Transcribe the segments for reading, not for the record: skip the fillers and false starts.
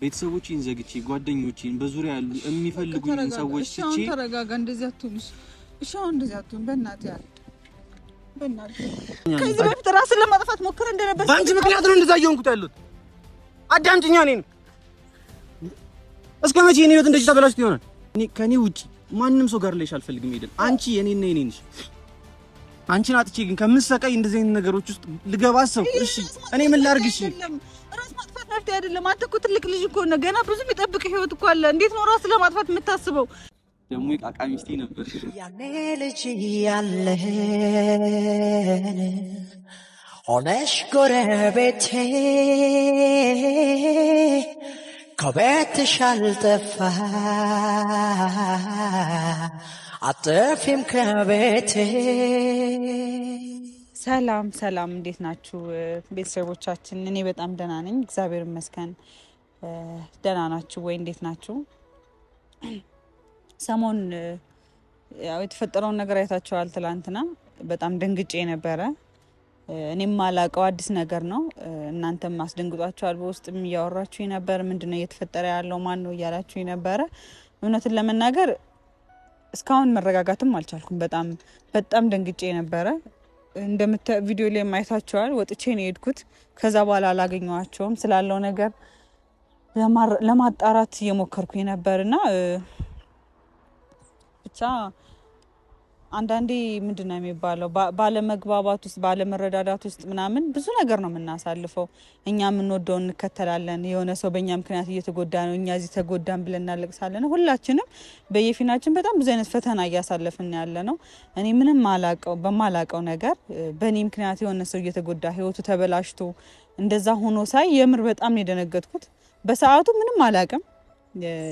ቤተሰቦቼን ዘግቼ ጓደኞቼን በዙሪያ ያሉ የሚፈልጉኝ ሰዎች ትቼ ተረጋጋ። እንደዚህ አትሁንሽ እሺ። አሁን እንደዚህ አትሁን በእናትህ ያለ በእናትህ ከዚህ በፊት ራስን ለማጥፋት ሞክረ እንደነበር በአንቺ ምክንያት ነው እንደዛ እየሆንኩት ያሉት። አዳምጪኝ። እኔን እስከ መቼ እኔ ህይወት እንደዚህ ተበላሽቶ ይሆናል? ከኔ ውጪ ማንንም ሰው ጋር ላይሽ አልፈልግም። ሄደን አንቺ የኔና የኔ ነሽ። አንቺን አጥቼ ግን ከምትሰቃይ እንደዚህ አይነት ነገሮች ውስጥ ልገባ አሰብኩ። እሺ እኔ ምን ላድርግ? እሺ ራስ ማጥፋት መፍትሄ አይደለም። አንተ እኮ ትልቅ ልጅ እኮ ነህ። ገና ብዙ የሚጠብቅ ህይወት እኮ አለ። እንዴት ነው ራስ ለማጥፋት የምታስበው? ደግሞ የቃቃ ሚስቴ ነበር ያኔ ልጅ ያለህ ሆነሽ ጎረቤቴ ከቤትሽ አልጠፋ አጥፊም ከቤቴ። ሰላም ሰላም፣ እንዴት ናችሁ ቤተሰቦቻችን? እኔ በጣም ደህና ነኝ፣ እግዚአብሔር ይመስገን። ደህና ናችሁ ወይ? እንዴት ናችሁ? ሰሞን ያው የተፈጠረውን ነገር አይታችኋል። ትላንትና በጣም ደንግጬ ነበረ። እኔም ማላቀው አዲስ ነገር ነው። እናንተም አስደንግጧችኋል። በውስጥም እያወራችሁ ነበር። ምንድነው እየተፈጠረ ያለው? ማን ነው እያላችሁ ነበረ። እውነትን ለመናገር እስካሁን መረጋጋትም አልቻልኩም። በጣም ደንግጬ ነበረ። ቪዲዮ ላይ ማየታችኋል። ወጥቼ ነው የሄድኩት። ከዛ በኋላ አላገኘኋቸውም። ስላለው ነገር ለማጣራት እየሞከርኩኝ ነበርና ብቻ አንዳንዴ ምንድነው የሚባለው ባለመግባባት ውስጥ ባለመረዳዳት ውስጥ ምናምን ብዙ ነገር ነው የምናሳልፈው። እኛ የምንወደውን እንከተላለን። የሆነ ሰው በእኛ ምክንያት እየተጎዳ ነው፣ እኛ እዚህ ተጎዳን ብለን እናለቅሳለን። ሁላችንም በየፊናችን በጣም ብዙ አይነት ፈተና እያሳለፍን ያለ ነው። እኔ ምንም በማላቀው ነገር በእኔ ምክንያት የሆነ ሰው እየተጎዳ ህይወቱ ተበላሽቶ እንደዛ ሆኖ ሳይ የምር በጣም ነው የደነገጥኩት። በሰዓቱ ምንም አላቅም።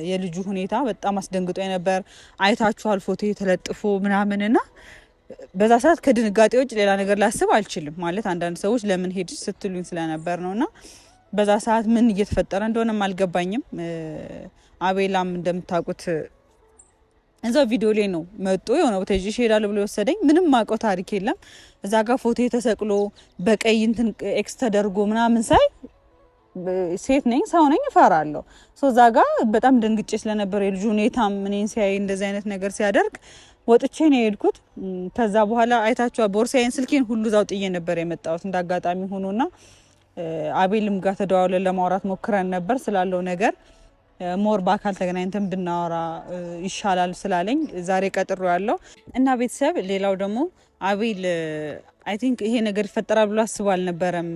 የልጁ ሁኔታ በጣም አስደንግጦ ነበር። አይታችኋል ፎቶ ተለጥፎ ምናምንና በዛ ሰዓት ከድንጋጤ ውጭ ሌላ ነገር ላስብ አልችልም። ማለት አንዳንድ ሰዎች ለምን ሄድሽ ስትሉኝ ስለነበር ነውና በዛ ሰዓት ምን እየተፈጠረ እንደሆነም አልገባኝም። አቤላም እንደምታውቁት እዛው ቪዲዮ ላይ ነው መጥቶ የሆነ ቦታ ይዤ እሄዳለሁ ብሎ ወሰደኝ። ምንም ማውቀው ታሪክ የለም። እዛ ጋር ፎቶ ተሰቅሎ በቀይ እንትን ኤክስ ተደርጎ ምናምን ሳይ ሴት ነኝ ሰው ነኝ እፈራለሁ። እዛ ጋር በጣም ደንግጬ ስለነበር የልጁ ሁኔታም እኔን ሲያይ እንደዚህ አይነት ነገር ሲያደርግ ወጥቼ ነው የሄድኩት። ከዛ በኋላ አይታችኋል። ቦርሳዬን ስልኬን ሁሉ እዛው ጥዬ ነበር የመጣሁት እንዳጋጣሚ ሆኖና አቤልም ጋር ተደዋውለን ለማውራት ሞክረን ነበር ስላለው ነገር ሞር በአካል ተገናኝተን ብናወራ ይሻላል ስላለኝ ዛሬ ቀጥሮ ያለው እና ቤተሰብ። ሌላው ደግሞ አቤል አይ ቲንክ ይሄ ነገር ይፈጠራል ብሎ አስቦ አልነበረም።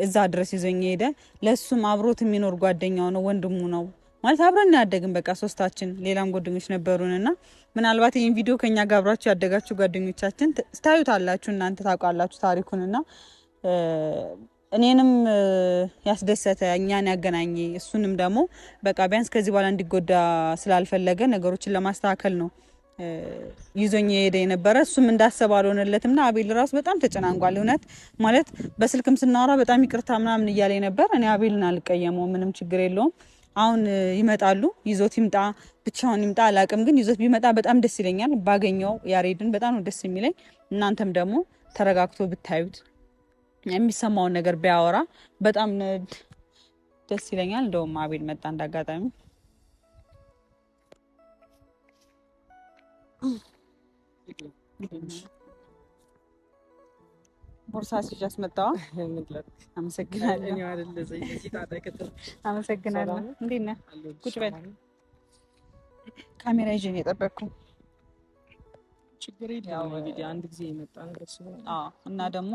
እዛ ድረስ ይዞኝ ሄደ። ለሱም አብሮት የሚኖር ጓደኛው ነው፣ ወንድሙ ነው ማለት አብረን ያደግን በቃ ሶስታችን። ሌላም ጓደኞች ነበሩንና ምናልባት ይሄን ቪዲዮ ከኛ ጋር አብራችሁ ያደጋችሁ ጓደኞቻችን ታዩታላችሁ፣ እናንተ ታውቃላችሁ ታሪኩንና እኔንም ያስደሰተ እኛን ያገናኘ እሱንም ደግሞ በቃ ቢያንስ ከዚህ በኋላ እንዲጎዳ ስላልፈለገ ነገሮችን ለማስተካከል ነው ይዞኝ ሄደ የነበረ። እሱም እንዳሰበ አልሆነለትምና አቤል ራሱ በጣም ተጨናንቋል። እውነት ማለት በስልክም ስናወራ በጣም ይቅርታ ምናምን እያለ ነበር። እኔ አቤልን አልቀየመው፣ ምንም ችግር የለውም። አሁን ይመጣሉ። ይዞት ይምጣ ብቻውን ይምጣ አላቅም፣ ግን ይዞት ቢመጣ በጣም ደስ ይለኛል። ባገኘው ያሬድን በጣም ነው ደስ የሚለኝ። እናንተም ደግሞ ተረጋግቶ ብታዩት የሚሰማውን ነገር ቢያወራ በጣም ደስ ይለኛል። እንደውም አቤል መጣ እንዳጋጣሚ። ቦርሳ ሲጃ አስመጣዋ። አመሰግናለሁ። አመሰግናለሁ። እንዴት ነህ? ቁጭ በል። ካሜራ ይዤ ነው የጠበቅኩት። ችግር የለም እንግዲህ አንድ ጊዜ የመጣ ነገር ስለሆነ እና ደግሞ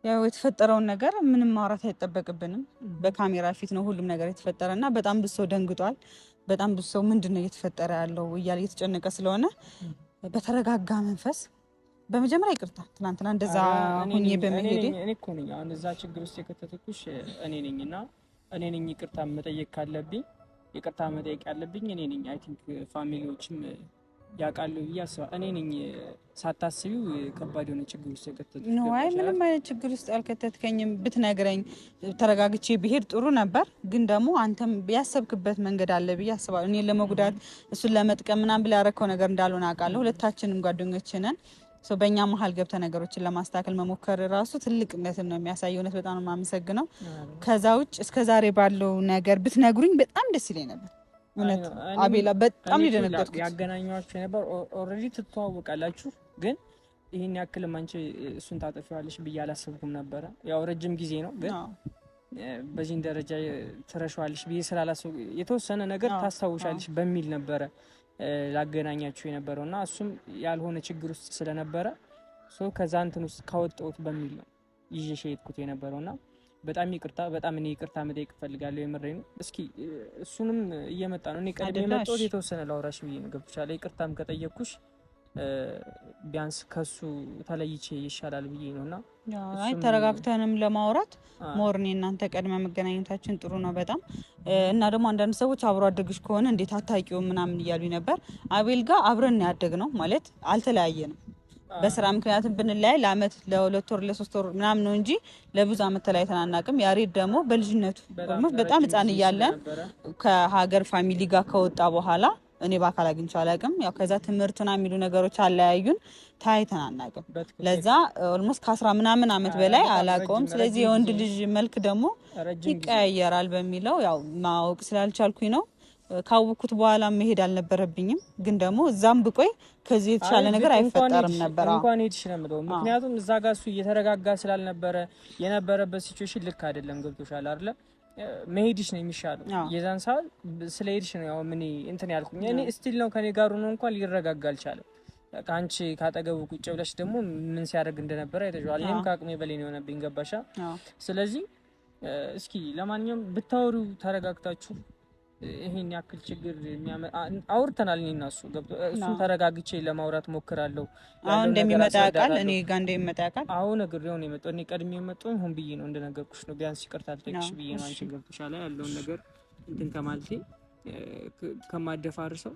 ያው የተፈጠረውን ነገር ምንም ማውራት አይጠበቅብንም። በካሜራ ፊት ነው ሁሉም ነገር የተፈጠረና በጣም ብዙ ሰው ደንግጧል። በጣም ብዙ ሰው ምንድነው እየተፈጠረ ያለው እያለ እየተጨነቀ ስለሆነ በተረጋጋ መንፈስ በመጀመሪያ ይቅርታ ትናንትና እንደዛ ሆኜ በመሄዴ እኔ እኮ ነኝ አሁን እዛ ችግር ውስጥ የከተተኩሽ እኔ ነኝና እኔ ነኝ ይቅርታ መጠየቅ ካለብኝ ይቅርታ መጠየቅ ያለብኝ እኔ ነኝ። አይ ቲንክ ፋሚሊዎችም ያውቃሉ ያስባል። እኔ ነኝ ሳታስቢው ከባድ የሆነ ችግር ውስጥ የከተተኩሽ ነው። አይ ምንም አይነት ችግር ውስጥ አልከተትከኝም። ብትነግረኝ ተረጋግቼ ብሄድ ጥሩ ነበር። ግን ደግሞ አንተም ያሰብክበት መንገድ አለ ብዬ አስባለሁ። እኔ ለመጉዳት እሱን ለመጥቀም ምናምን ብላ ያረከው ነገር እንዳልሆነ አውቃለሁ። ሁለታችንም ጓደኞች ነን። በእኛ መሀል ገብተ ነገሮችን ለማስተካከል መሞከር ራሱ ትልቅነትን ነው የሚያሳየው። እውነት በጣም ነው የማመሰግነው። ከዛ ውጭ እስከዛሬ ባለው ነገር ብትነግሩኝ በጣም ደስ ይለኝ ነበር። እውነት አቤላ በጣም ይደነገጥኩት። ያገናኛችሁ ነበር ኦልሬዲ ትተዋወቃላችሁ፣ ግን ይሄን ያክልም አንቺ እሱን ታጠፊዋለሽ ብዬ አላሰብኩም ነበረ። ያው ረጅም ጊዜ ነው፣ ግን በዚህ ደረጃ ትረሻዋለሽ ብዬ ስላላሰብኩ የተወሰነ ነገር ታስታውሻለሽ በሚል ነበረ ላገናኛችሁ የነበረውና እሱም ያልሆነ ችግር ውስጥ ስለነበረ ከዛ እንትን ውስጥ ካወጣሁት በሚል ነው ይዤሽ የሄድኩት የነበረውና በጣም ይቅርታ፣ በጣም እኔ ይቅርታ መጠየቅ እፈልጋለሁ። የምሬን ነው። እስኪ እሱንም እየመጣ ነው። እኔ ቀድሜ የመጣሁት የተወሰነ ላውራሽ ብዬ ነው። ገብቶሻል? ይቅርታም ከጠየቅኩሽ ቢያንስ ከሱ ተለይቼ ይሻላል ብዬ ነውና አይ ተረጋግተንም ለማውራት ሞርኔ እናንተ ቀድመ መገናኘታችን ጥሩ ነው በጣም እና ደግሞ አንዳንድ ሰዎች አብሮ አደግሽ ከሆነ እንዴት አታውቂው ምናምን እያሉኝ ነበር። አቤል ጋር አብረን ያደግ ነው ማለት አልተለያየንም። በስራ ምክንያቱም ብንለያይ ለአመት ለ2 ወር ለ3 ወር ምናምን ነው እንጂ ለብዙ አመት ተለያይተን አናውቅም። ያሬድ ደግሞ በልጅነቱ በጣም ህፃን እያለን ከሀገር ፋሚሊ ጋር ከወጣ በኋላ እኔ በአካል አግኝቼው አላውቅም። ያው ከዛ ትምህርቱና የሚሉ ነገሮች አለያዩን፣ ታይተን አናውቅም። ለዛ ኦልሞስት ከ10 ምናምን አመት በላይ አላውቀውም። ስለዚህ የወንድ ልጅ መልክ ደግሞ ይቀያየራል በሚለው ያው ማወቅ ስላልቻልኩኝ ነው። ካወኩት በኋላ መሄድ አልነበረብኝም፣ ግን ደግሞ እዛም ብቆይ ከዚህ የተሻለ ነገር አይፈጠርም ነበር። እንኳን ሄድሽ ነው የምለው፣ ምክንያቱም እዛ ጋር እሱ እየተረጋጋ ስላልነበረ የነበረበት ሲቹዌሽን ልክ አይደለም። ገብቶሻል አይደለ? መሄድሽ ነው የሚሻለው። የዛን ሰዓት ስለሄድሽ ነው ያው ምን እንትን ያልኩኝ እኔ ስቲል ነው ከኔ ጋር ነው እንኳን ሊረጋጋ አልቻለም። ከአንቺ ካጠገቡ ቁጭ ብለሽ ደግሞ ምን ሲያደርግ እንደነበረ አይተሽዋል። እኔም ከአቅሜ በላይ ነው የሆነብኝ። ገባሻ? ስለዚህ እስኪ ለማንኛውም ብታወሩ ተረጋግታችሁ ይሄን ያክል ችግር አውርተናል። እኔ እና እሱ እሱን ተረጋግቼ ለማውራት ሞክራለሁ። አሁን እንደሚመጣ ቃል እኔ ጋር እንደሚመጣ ቃል አሁን ነግሬው ነው የመጣው። እኔ ቀድሜ የመጣው ሆን ብዬ ነው እንደነገርኩሽ ነው። ቢያንስ ይቅርታ አልጠይቅሽ ብዬ ነው። አንቺ ገብቶሻል ያለውን ነገር እንትን ከማለቴ ከማደፋርሰው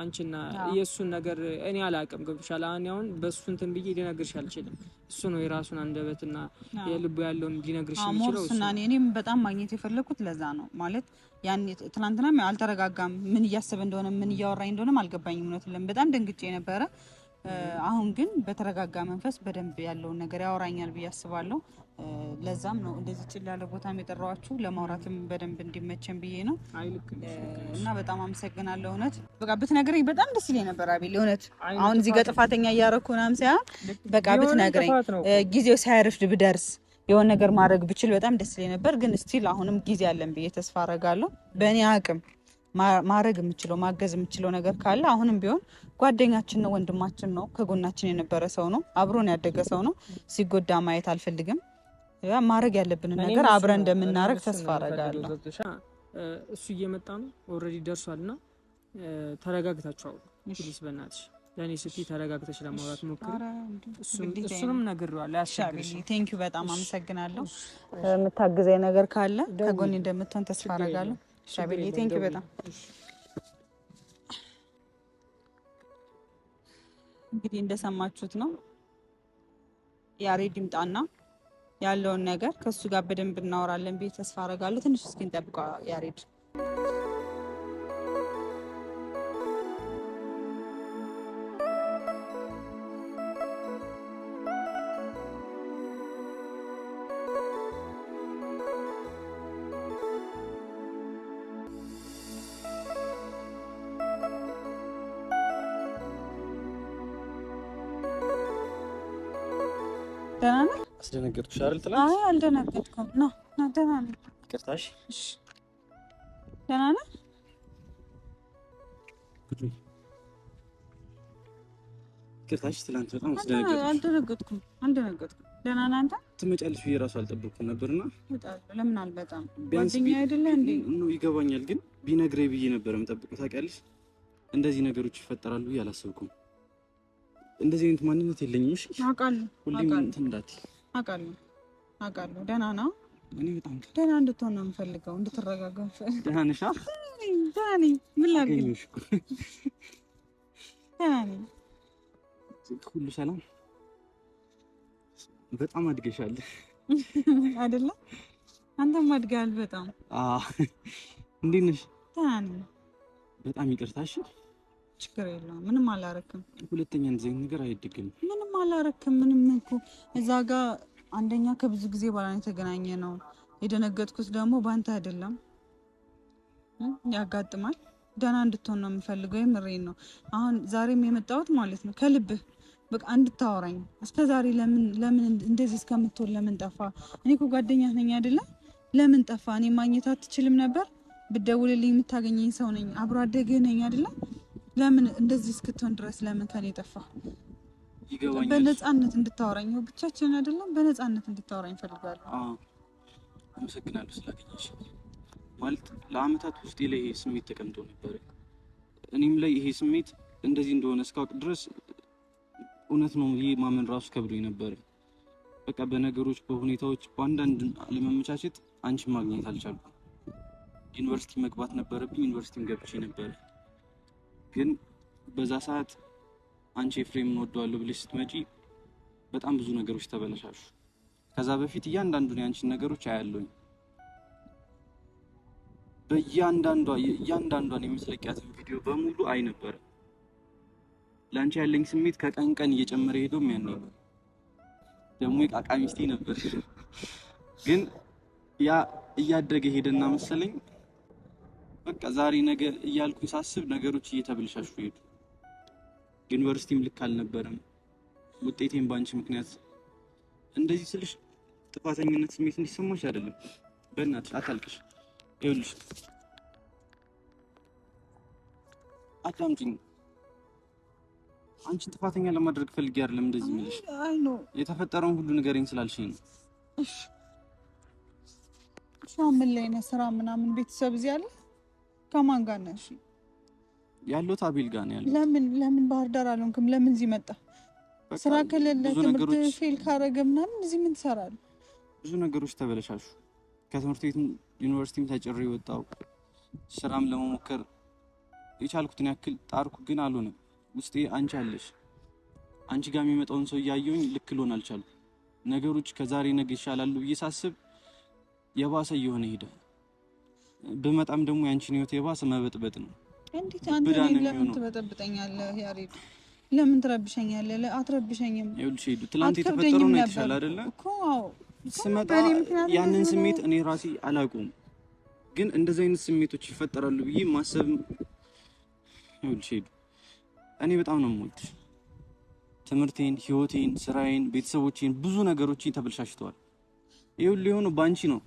አንቺና የእሱን ነገር እኔ አላውቅም። ገብቶሻል? አሁን በእሱ እንትን ብዬ ሊነግርሽ አልችልም። እሱ ነው የራሱን አንደበትና የልቡ ያለውን ሊነግርሽ የሚችለው እሱ ነው። እኔም በጣም ማግኘት የፈለኩት ለዛ ነው ማለት ያን ትናንትናም አልተረጋጋም። ምን እያሰበ እንደሆነ ምን እያወራኝ እንደሆነም አልገባኝም። እውነቱን በጣም ደንግጬ ነበረ። አሁን ግን በተረጋጋ መንፈስ በደንብ ያለውን ነገር ያወራኛል ብዬ አስባለሁ። ለዛም ነው እንደዚህ ጭል ያለ ቦታም የጠራዋችሁ ለማውራትም በደንብ እንዲመቸን ብዬ ነው። እና በጣም አመሰግናለሁ። እውነት በቃ ብትነግረኝ በጣም ደስ ይለኝ ነበር አቤል። እውነት አሁን እዚህ ጋር ጥፋተኛ እያደረኩ ምናምን ሳይሆን በቃ ብትነግረኝ ጊዜው ሳይረፍድ ብደርስ የሆነ ነገር ማድረግ ብችል በጣም ደስ ይለኝ ነበር። ግን ስቲል አሁንም ጊዜ አለን ብዬ ተስፋ አደርጋለሁ። በእኔ አቅም ማድረግ የምችለው ማገዝ የምችለው ነገር ካለ አሁንም ቢሆን ጓደኛችን ነው፣ ወንድማችን ነው፣ ከጎናችን የነበረ ሰው ነው፣ አብሮን ያደገ ሰው ነው። ሲጎዳ ማየት አልፈልግም። ማድረግ ያለብንን ነገር አብረን እንደምናደርግ ተስፋ አደርጋለሁ። እሱ እየመጣ ነው፣ ኦልሬዲ ደርሷልና ተረጋግታችሁ አውሩ ፕሊስ። በእናትሽ ለእኔ ስትይ ተረጋግተሽ ለማውራት ሞክሪ። እሱንም ነግሬዋለሁ። ያሻግልሽ። ቴንክ ዩ በጣም አመሰግናለሁ። የምታግዘኝ ነገር ካለ ከጎኔ እንደምትሆን ተስፋ አደርጋለሁ። ሻቤሌ ቴንክ ዩ በጣም እንግዲህ እንደሰማችሁት ነው። ያሬድ ይምጣና ያለውን ነገር ከሱ ጋር በደንብ እናወራለን ብዬ ተስፋ አደርጋለሁ። ትንሽ እስኪ እንጠብቃ ያሬድ። ደህና ነህ? አስደነገጥኩሽ አይደል? ትላለች። አይ አልደነገጥኩም። ና ደህና ነኝ። ይቅርታሽ። እሺ ደህና ነህ? ይቅርታሽ። ትላንት በጣም አስደነገጥኩሽ። አልደነገጥኩም። ደህና ነህ አንተ? ትመጫለሽ ብዬ እራሱ አልጠበቅኩም ነበርና ለምን አልመጣም? ጓደኛ አይደለ እንዴ? ነው ይገባኛል፣ ግን ቢነግረኝ ብዬ ነበር የምጠብቀው። ታውቂያለሽ፣ እንደዚህ ነገሮች ይፈጠራሉ ብዬ አላሰብኩም። እንደዚህ አይነት ማንነት የለኝም። እሺ አውቃለሁ። ሁሌም እንትን እንዳትዪ። አውቃለሁ። ደህና ነው። እኔ በጣም ደህና እንድትሆን ነው የምፈልገው፣ እንድትረጋጋ። ደህና ነሽ? ደህና ነኝ። ምን ላድርግ? ደህና ነኝ። ሁሉ ሰላም? በጣም አድገሻል አይደለ? አንተም አድገሃል በጣም። እንዴት ነሽ? ደህና ነኝ። በጣም ይቅርታ። እሺ ችግር የለውም። ምንም አላረክም። ሁለተኛ እንደዚህ አይነት ነገር አይደግም። ምንም አላረክም። ምንም እኮ እዛ ጋር አንደኛ ከብዙ ጊዜ በኋላ የተገናኘ ነው። የደነገጥኩት ደግሞ ባንተ አይደለም። ያጋጥማል። ደህና እንድትሆን ነው የምፈልገው። የምሬን ነው። አሁን ዛሬም የመጣሁት ማለት ነው ከልብህ በቃ እንድታወራኝ። እስከ ዛሬ ለምን እንደዚህ እስከምትሆን ለምን ጠፋ? እኔ እኮ ጓደኛ ነኝ አይደለም? ለምን ጠፋ? እኔ ማግኘት አትችልም ነበር? ብደውልልኝ የምታገኘኝ ሰው ነኝ። አብሮ አደግህ ነኝ አይደለም? ለምን እንደዚህ እስክትሆን ድረስ ለምን ከኔ ጠፋ? ይገባኛል። በነፃነት እንድታወራኝ ነው ብቻችን አይደለም? በነፃነት እንድታወራኝ ፈልጋለሁ። አመሰግናለሁ ስላገኘሽ። ማለት ለአመታት ውስጥ ላይ ይሄ ስሜት ተቀምጦ ነበር። እኔም ላይ ይሄ ስሜት እንደዚህ እንደሆነ እስካውቅ ድረስ እውነት ነው ይሄ ማመን ራሱ ከብዶኝ ነበር። በቃ በነገሮች በሁኔታዎች በአንዳንድ አለመመቻቸት አንቺን ማግኘት አልቻልኩም። ዩኒቨርሲቲ መግባት ነበረብኝ። ዩኒቨርሲቲም ገብቼ ነበር። ግን በዛ ሰዓት አንቺ ኤፍሬምን ወደዋለሁ ብለሽ ስትመጪ በጣም ብዙ ነገሮች ተበላሻሹ። ከዛ በፊት እያንዳንዱን ያንቺን ነገሮች አያለሁኝ። እያንዳንዷን የምትለቂያትን ቪዲዮ በሙሉ አይ ነበር። ለአንቺ ያለኝ ስሜት ከቀን ቀን እየጨመረ ሄዶ ያኔ ነው ደግሞ የቃቃ ሚስቴ ነበር። ግን ያ እያደገ ሄደና መሰለኝ በቃ ዛሬ ነገ እያልኩኝ ሳስብ ነገሮች እየተበላሻሹ ሄዱ። ዩኒቨርሲቲም ልክ አልነበረም። ውጤቴም ባንቺ ምክንያት እንደዚህ ስልሽ ጥፋተኝነት ስሜት እንዲሰማሽ አይደለም። በእናትሽ አታልቅሽ። ይኸውልሽ አዳምጪኝ። አንቺን ጥፋተኛ ለማድረግ ፈልጌ አይደለም እንደዚህ የምልሽ። አይ ኖ የተፈጠረውን ሁሉ ንገረኝ ስላልሽኝ ነው። እሺ ምን ላይ ነህ? ስራ ምናምን ቤተሰብ እዚህ አለ? ከማን ጋር ነህ? እሺ ያለሁት አቤል ጋር ነው ያለሁት። ለምን ባህር ዳር አልሆንክም? ለምን እዚህ መጣ? ስራ ከሌለ ትምህርት ፌል ካረገ ምናምን እዚህ ምን ትሰራለህ? ብዙ ነገሮች ተበለሻሹ። ከትምህርት ቤትም ዩኒቨርሲቲም ተጭሬ ወጣሁ። ስራም ለመሞከር የቻልኩትን ያክል ጣርኩ፣ ግን አልሆነም። ውስጤ አንቺ አለሽ። አንቺ ጋር የሚመጣውን ሰው እያየሁኝ ልክ ልሆን አልቻልኩም። ነገሮች ከዛሬ ነገ ይሻላሉ ብዬ ሳስብ የባሰ እየሆነ ሄደ። በመጣም ደግሞ ያንቺን ህይወት የባሰ መበጥበጥ ነው። እንዴት አንተ ለምን ትበጠብጠኛለህ? ያሬድ ለምን ትረብሸኛለህ? አትረብሸኝም። ይኸውልሽ ሄዱ ትላንት የተፈጠረው ነው የተሻለ አይደለ እኮ። ስመጣ ያንን ስሜት እኔ ራሴ አላውቀውም፣ ግን እንደዚህ አይነት ስሜቶች ይፈጠራሉ ብዬ ማሰብ። ይኸውልሽ ሄዱ እኔ በጣም ነው የምወድሽ። ትምህርቴን፣ ህይወቴን፣ ስራዬን፣ ቤተሰቦቼን ብዙ ነገሮችን ተበላሽተዋል። ይኸውልህ የሆነው በአንቺ ነው።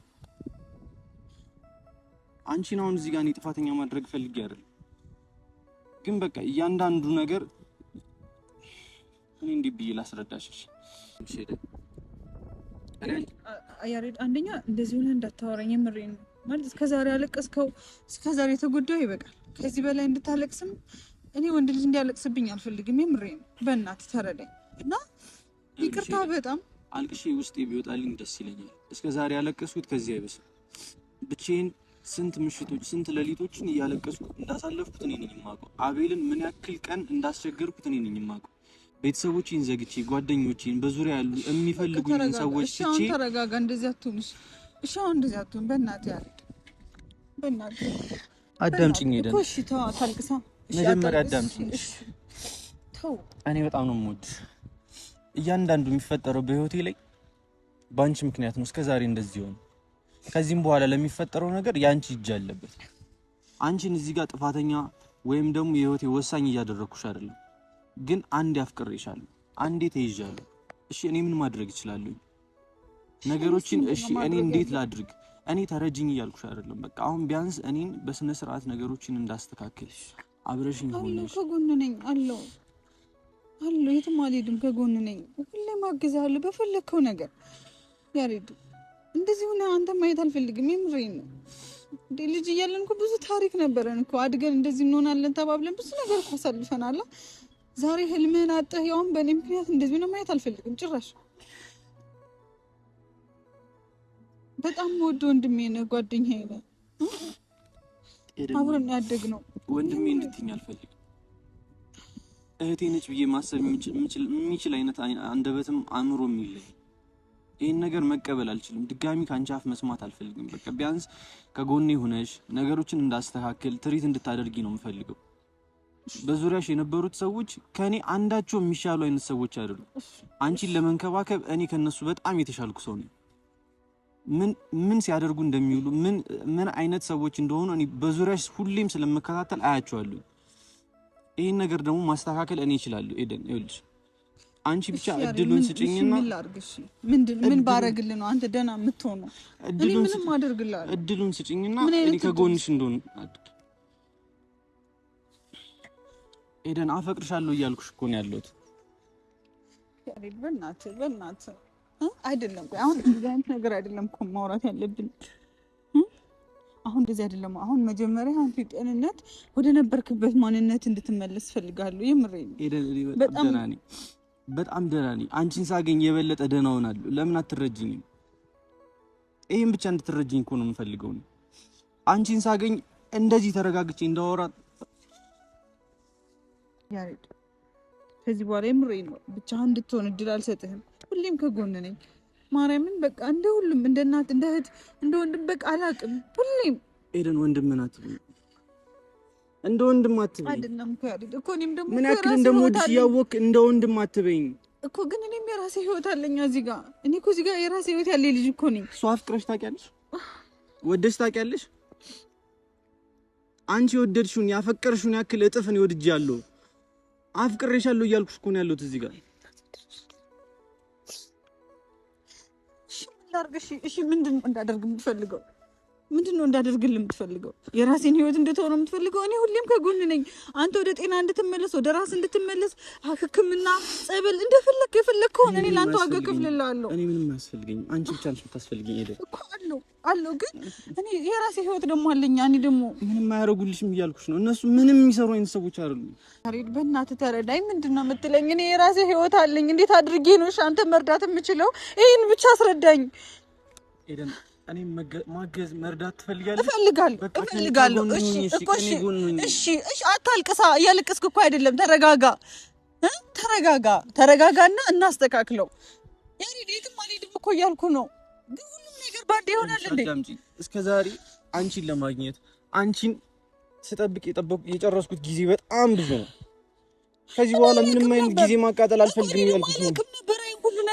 አንቺን አሁን እዚህ ጋር እኔ ጥፋተኛ ማድረግ ፈልጌ አይደለም፣ ግን በቃ እያንዳንዱ ነገር እኔ እንዲህ ብዬ ላስረዳሽ። እሺ ያሬድ አንደኛ እንደዚህ ሆነ እንዳታወራኝ። የምሬን ነው ማለት እስከዛሬ ያለቀስከው እስከዛሬ የተጎዳው ይበቃል። ከዚህ በላይ እንድታለቅስም እኔ ወንድ ልጅ እንዲያለቅስብኝ አልፈልግም። የምሬን ነው። በእናትህ ተረዳኝ እና ይቅርታ። በጣም አልቅሼ ውስጤ ቢወጣልኝ ደስ ይለኛል። እስከዛሬ ያለቀስኩት ከዚህ አይበስም። ብቻዬን ስንት ምሽቶች ስንት ሌሊቶችን እያለቀስኩ እንዳሳለፍኩት እኔ ነኝ የማውቀው። አቤልን ምን ያክል ቀን እንዳስቸገርኩት እኔ ነኝ የማውቀው። ቤተሰቦቼን ዘግቼ ጓደኞቼን በዙሪያ ያሉ የሚፈልጉኝ ሰዎች ትቼ። እሺ ተረጋጋ። እንደዚህ አትሁን። እሺ አሁን እንደዚህ አትሁን። በእናትህ ያሬድ በእናትህ አዳምጪኝ። ሄደን እሺ ተው አታልቅሳ። መጀመሪያ አዳምጪኝ። ተው እኔ በጣም ነው የምወድሽ። እያንዳንዱ የሚፈጠረው በህይወቴ ላይ በአንቺ ምክንያት ነው እስከዛሬ እንደዚህ ሆነ። ከዚህም በኋላ ለሚፈጠረው ነገር ያንቺ እጅ አለበት። አንቺን እዚህ ጋር ጥፋተኛ ወይም ደግሞ የህይወቴ ወሳኝ እያደረኩሽ አይደለም፣ ግን አንዴ አፍቅሬሻለሁ፣ አንዴ ተይዣለሁ። እሺ እኔ ምን ማድረግ እችላለሁ? ነገሮችን እሺ እኔ እንዴት ላድርግ? እኔ ተረጅኝ እያልኩሽ አይደለም። በቃ አሁን ቢያንስ እኔን በስነ ስርዓት ነገሮችን እንዳስተካክል አብረሽኝ ሆነሽ። ከጎን ነኝ አለው የትም አልሄድም። ከጎን ነኝ፣ ሁሌም አግዝሃለሁ በፈለግከው ነገር። ያሬድ እንደዚህ ሆነ አንተ ማየት አልፈልግም። የምሬን ነው። እንደ ልጅ እያለን እኮ ብዙ ታሪክ ነበረን እኮ። አድገን እንደዚህ እንሆናለን ተባብለን ብዙ ነገር እኮ አሳልፈናል። ዛሬ ህልምህን አጥተህ ያውም በእኔ ምክንያት እንደዚህ ሆነ ማየት አልፈልግም ጭራሽ። በጣም ወደ ወንድሜ ነህ፣ ጓደኛዬ ነህ፣ አብረን ያደግነው ወንድሜ እንድትይኝ አልፈልግም። እህቴ ነች ብዬ ማሰብ የሚችል አይነት አንደበትም አእምሮም የለኝ። ይህን ነገር መቀበል አልችልም። ድጋሚ ከአንቺ አፍ መስማት አልፈልግም። በቃ ቢያንስ ከጎኔ ሆነሽ ነገሮችን እንዳስተካክል ትሪት እንድታደርጊ ነው የምፈልገው። በዙሪያሽ የነበሩት ሰዎች ከኔ አንዳቸው የሚሻሉ አይነት ሰዎች አይደሉም። አንቺን ለመንከባከብ እኔ ከነሱ በጣም የተሻልኩ ሰው ነኝ። ምን ሲያደርጉ እንደሚውሉ ምን አይነት ሰዎች እንደሆኑ እኔ በዙሪያሽ ሁሌም ስለመከታተል አያቸዋለሁ። ይሄን ነገር ደግሞ ማስተካከል እኔ እችላለሁ። ኤደን ይኸውልሽ አንቺ ብቻ እድሉን ስጪኝና ምን ባረግልህ ነው አንተ ደህና የምትሆነው? እኔ ምንም አደርግልሃለሁ። እድሉን ስጪኝና እኔ ከጎንሽ እንደሆነ ኤደን አፈቅርሻለሁ እያልኩሽ እኮ ነው ያለሁት። ያሬድ በእናትህ አይደለም። አሁን እንደዚህ አይነት ነገር አይደለም እኮ ማውራት ያለብን። አሁን እንደዚህ አይደለም። አሁን መጀመሪያ አንተ ጤንነት ወደ ነበርክበት ማንነት እንድትመለስ ፈልጋለሁ። የምሬን ኤደን በጣም ደህና ነኝ። አንቺን ሳገኝ የበለጠ ደህና ሆናለሁ። ለምን አትረጂኝም? ይሄን ብቻ እንድትረጂኝ እኮ ነው የምፈልገው። አንቺን ሳገኝ እንደዚህ ተረጋግቼ እንዳወራ ያሬድ ከዚህ በኋላ የምሬን ነው ብቻህን እንድትሆን እድል አልሰጥህም። ሁሌም ከጎን ነኝ። ማርያምን በቃ እንደ ሁሉም እንደ እናት እንደ እህት እንደ ወንድም በቃ አላውቅም። ሁሌም ኤደን ወንድም ናት እንደ ወንድም አትበይኝ። አይደለም እኮ ያሬድ እኮ እኔም ደግሞ ምን ያክል እንደምወድሽ እያወቅህ እንደ ወንድም አትበይኝ እኮ። ግን እኔም የራሴ ህይወት አለኝ እዚህ ጋር። እኔ እኮ እዚህ ጋር የራሴ ህይወት ያለኝ ልጅ እኮ ነኝ። እሷ አፍቅረሽ ታውቂያለሽ? ወደሽ ታውቂያለሽ? አንቺ የወደድሽውን ያፈቀርሽውን ያክል እጥፍ ነው ወድጃለሁ። አፍቅሬሻለሁ እያልኩሽ እኮ ነው ያለሁት እዚህ ጋር። እሺ ምንድን ነው እንዳደርግ የምትፈልገው? ምንድን ነው እንዳደርግልህ የምትፈልገው? የራሴን ህይወት እንድትሆን የምትፈልገው? እኔ ሁሌም ከጎን ነኝ። አንተ ወደ ጤና እንድትመለስ፣ ወደ ራስ እንድትመለስ፣ ህክምና፣ ጸበል እንደፈለክ የፈለከውን እኔ ላንተ ዋጋ እከፍልልሃለሁ። እኔ ምንም አያስፈልገኝም። አንቺ ብቻ ነሽ የምታስፈልጊኝ። ሄደ እኮ አለው ግን እኔ የራሴ ህይወት ደግሞ አለኝ። እኔ ደግሞ ምንም አያደርጉልሽም እያልኩሽ ነው። እነሱ ምንም የሚሰሩ አይነት ሰዎች አይደሉም። ያሬድ በእናትህ ተረዳኝ። ምንድን ነው የምትለኝ? እኔ የራሴ ህይወት አለኝ። እንዴት አድርጌ ነው አንተ መርዳት የምችለው? ይሄን ብቻ አስረዳኝ። ኤደን እኔ ማገዝ መርዳት ትፈልጋለሽ? እፈልጋለሁ። እሺ አታልቅሳ። እያለቀስክ እኮ አይደለም። ተረጋጋና እናስተካክለው። ያሬድ የትም አልሄድም እኮ እያልኩ ነው። ግን ሁሉም ነገር ባንዴ ይሆናል እንዴ? እስከዛሬ አንቺን ለማግኘት አንቺን ስጠብቅ የጨረስኩት ጊዜ በጣም ብዙ ነው። ከዚህ በኋላ ምንም አይነት ጊዜ ማቃጠል አልፈልግም እያልኩሽ ነው።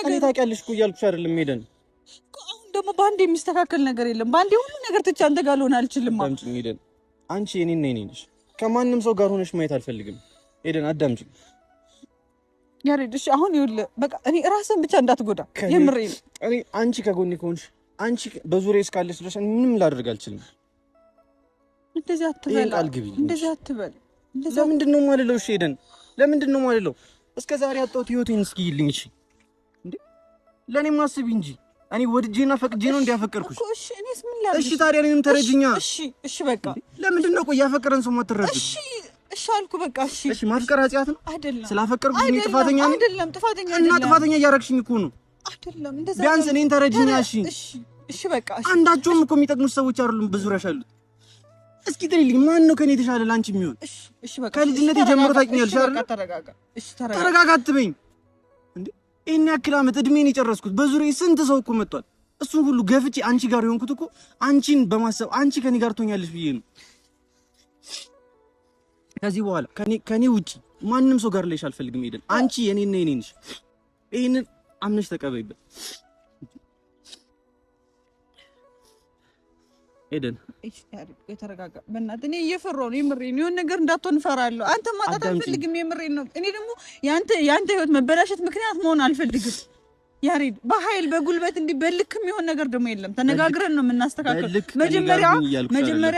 እኔ ታውቂያለሽ እኮ እያልኩሽ አይደለም ሄደን ደግሞ ባንዴ የሚስተካከል ነገር የለም። ባንዴ ሁሉ ነገር ትቼ አንተ ጋር ልሆን አልችልም። አዳምጪኝ ሄደን፣ አንቺ የኔና የኔ ነሽ። ከማንም ሰው ጋር ሆነሽ ማየት አልፈልግም ሄደን፣ አዳምጪኝ ያሬድ። እሺ አሁን ይኸውልህ በቃ እኔ ራስን ብቻ እንዳትጎዳ የምሬን። እኔ አንቺ ከጎኔ ከሆንሽ አንቺ በዙሪያዬ እስካለሽ ድረስ ምንም ላደርግ አልችልም። እንደዚህ አትበል፣ እንደዚህ አትበል። ለምንድን ነው የማልለው? እሺ ሄደን፣ ለምንድን ነው የማልለው? እስከ ዛሬ ያጣሁት ህይወቴን እስኪ ይልኝ። እሺ እንዴ ለኔ ማስቢ እንጂ እኔ ወድጄና ፈቅጄ ነው እንዲያፈቀርኩሽ እኮ። እሺ እኔስ ምን ላድርግ? እሺ ታዲያ እኔንም ተረጅኛ። እሺ በቃ ለምንድን ነው ቆይ ያፈቀረን ሰው ማትረጅ? እሺ አልኩ በቃ። እሺ ማፍቀር ኃጢአት ነው አይደለም? ስላፈቀርኩሽ እኔ ጥፋተኛ ነኝ? አይደለም ጥፋተኛ እና ጥፋተኛ እያደረግሽኝ እኮ ነው። አይደለም እንደዛ። ቢያንስ እኔን ተረጅኛ። እሺ በቃ። አንዳቸውም እኮ የሚጠቅሙሽ ሰዎች አይደሉም በዙሪያሽ ያሉት። እስኪ ጥሪልኝ፣ ማን ነው ከኔ የተሻለ ላንቺ የሚሆን? እሺ በቃ። ከልጅነቴ ጀምሮ ታውቂኛለሽ አይደል? ተረጋጋ። እሺ ተረጋጋ አትበይኝ እንዴ! ይሄን ያክል ዓመት እድሜን የጨረስኩት በዙሪያዬ ስንት ሰው እኮ መጥቷል። እሱን ሁሉ ገፍቼ አንቺ ጋር የሆንኩት እኮ አንቺን በማሰብ አንቺ ከኔ ጋር ትሆኛለሽ ብዬ ነው። ከዚህ በኋላ ከኔ ውጪ ማንም ሰው ጋር ላይሽ አልፈልግም ሄደን። አንቺ የኔና የኔ ነሽ። ይሄንን አምነሽ ተቀበይበት ሄደን። እሺ ተረጋጋ በእናትህ። እኔ እየፈራሁ ነው የምሬን። የሆነ ነገር እንዳትሆን እፈራለሁ። አንተ ማጣት አልፈልግም የምሬን ነው። እኔ ደግሞ ያንተ ህይወት መበላሸት ምክንያት መሆን አልፈልግም ያሬድ። በኃይል በጉልበት እንዲህ በልክም የሆነ ነገር ደግሞ የለም። ተነጋግረን ነው የምናስተካክለው። መጀመሪያ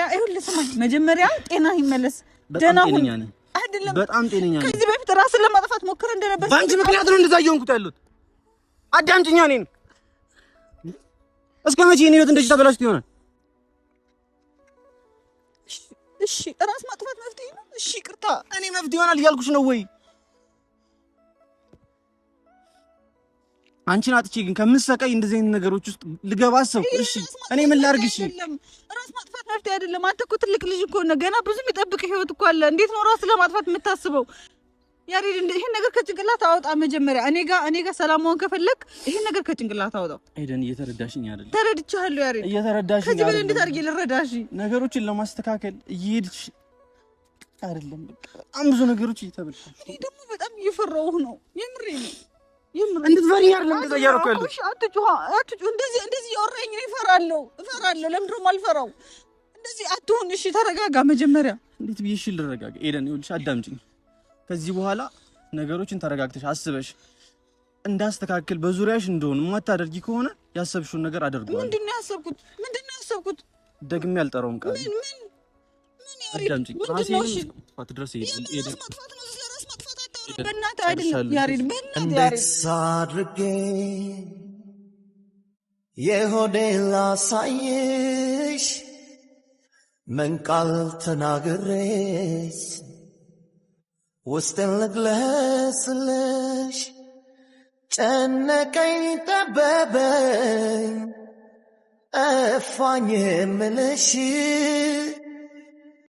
ይኸውልህ ስማኝ፣ መጀመሪያ ጤና ይመለስ። ደህና ሁን። አይደለም በጣም ጤነኛ ነኝ። ከዚህ በፊት ራስን ለማጥፋት ሞክረህ እንደነበር በአንቺ ምክንያት ነው እንደዛ እየሆንኩት ያለሁት። አዳምጪኝ እኔን። እስከ መቼ የኔ ህይወት እንደዚህ ተበላሽቶ ይሆናል? እሺ ራስ ማጥፋት መፍትሄ ነው? እሺ ይቅርታ፣ እኔ መፍትሄ ይሆናል እያልኩሽ ነው ወይ? አንቺን አጥቼ ግን ከምትሰቃይ እንደዚህ አይነት ነገሮች ውስጥ ልገባ አሰብኩ። እሺ እኔ ምን ላድርግ? እሺ ራስ ማጥፋት መፍትሄ አይደለም። አንተ እኮ ትልቅ ልጅ እኮ ነህ። ገና ብዙ የሚጠብቅ ህይወት እኮ አለ። እንዴት ነው ራስ ለማጥፋት የምታስበው? ያሬድ ይሄን ነገር ከጭንቅላት አወጣ። መጀመሪያ እኔ ጋር ሰላም መሆን ከፈለክ ይሄን ነገር ከጭንቅላት አወጣው። ኤደን እየተረዳሽኝ አይደል? ተረድቻለሁ ያሬድ። እየተረዳሽኝ ከዚህ በላይ እንዴት አድርጌ ልረዳሽ? ነገሮችን ለማስተካከል እየሄድሽ አይደለም በጣም ብዙ ነገሮች እየተበላሹ እኔ ደግሞ በጣም እየፈራሁ ነው የምሬ ነው እንድትፈሪ አይደለም እንደዛ እያደረኩ ያለው እሺ አትጩህ እንደዚህ ያወራኝ ነው እፈራለሁ ለምንድን ነው የማልፈራው እንደዚህ አትሁን እሺ ተረጋጋ መጀመሪያ እንዴት ብዬሽ ልረጋጋ ኤደን ይኸውልሽ አዳምጪኝ ከዚህ በኋላ ነገሮችን ተረጋግተሽ አስበሽ እንዳስተካክል በዙሪያሽ እንደሆነ ማታደርጊ ከሆነ ያሰብሽውን ነገር አደርጋለሁ ምንድነው ያሰብኩት ደግሜ ያልጠራውም ቃል ምን አዳምጪኝ ራሴን ማጥፋት ድረስ ኤደን በእናትህ አይደለም ያሬድ በእናትህ ያሬድ አድርጌ የሆዴን ላሳይሽ ምን ቃል ተናግሬስ ውስጤን ልግለጽልሽ ጨነቀኝ ጠበበኝ እፋኝ የምልሽ